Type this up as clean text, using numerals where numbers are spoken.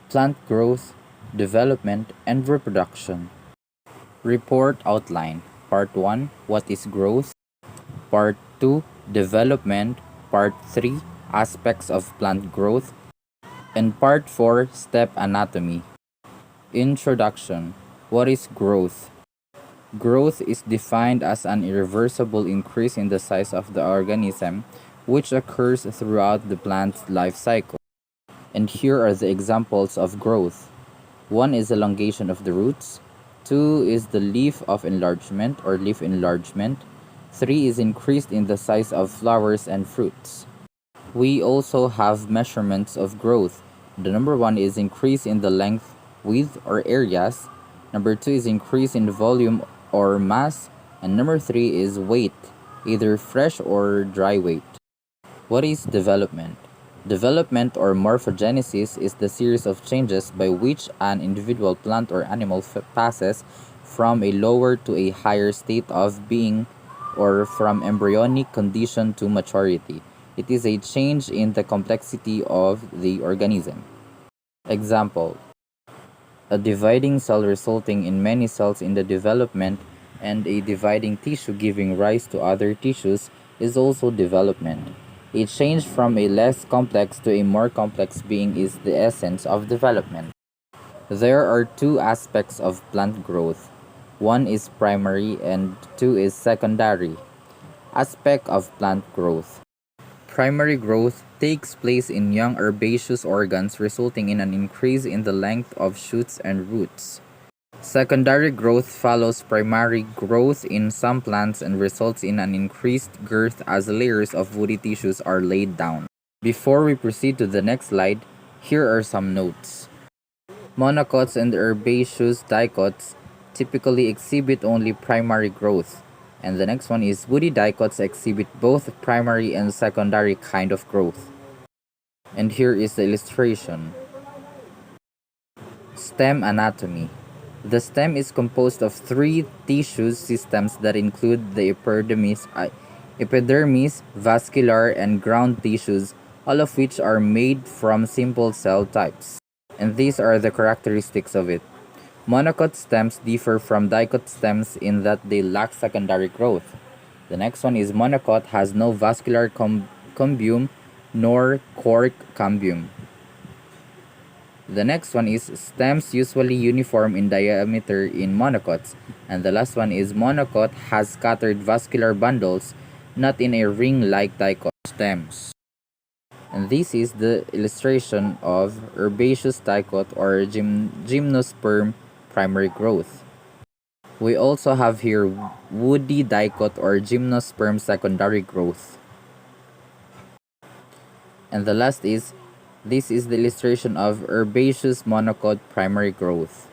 Plant growth, development, and reproduction. Report outline. Part 1, what is growth? Part 2, development. Part 3, aspects of plant growth. And Part 4, step anatomy. Introduction. What is growth? Growth is defined as an irreversible increase in the size of the organism, which occurs throughout the plant's life cycle. And here are the examples of growth. 1 is elongation of the roots. 2 is the leaf of enlargement or leaf enlargement. 3 is increased in the size of flowers and fruits. We also have measurements of growth. The number 1 is increase in the length, width, or areas. Number 2 is increase in volume or mass. And number 3 is weight, either fresh or dry weight. What is development? Development or morphogenesis is the series of changes by which an individual plant or animal passes from a lower to a higher state of being or from embryonic condition to maturity. It is a change in the complexity of the organism. Example: a dividing cell resulting in many cells in the development and a dividing tissue giving rise to other tissues is also development. A change from a less complex to a more complex being is the essence of development. There are 2 aspects of plant growth. 1 is primary and 2 is secondary. Aspect of plant growth. Primary growth takes place in young herbaceous organs, resulting in an increase in the length of shoots and roots. Secondary growth follows primary growth in some plants and results in an increased girth as layers of woody tissues are laid down. Before we proceed to the next slide, here are some notes. Monocots and herbaceous dicots typically exhibit only primary growth, and the next one is woody dicots exhibit both primary and secondary kind of growth. And here is the illustration. Stem anatomy. The stem is composed of 3 tissue systems that include the epidermis, vascular, and ground tissues, all of which are made from simple cell types. And these are the characteristics of it. Monocot stems differ from dicot stems in that they lack secondary growth. The next one is monocot has no vascular combium nor cork cambium. The next one is stems usually uniform in diameter in monocots. And the last one is monocot has scattered vascular bundles, not in a ring-like dicot stems. And this is the illustration of herbaceous dicot or gymnosperm primary growth. We also have here woody dicot or gymnosperm secondary growth. And the last is, this is the illustration of herbaceous monocot primary growth.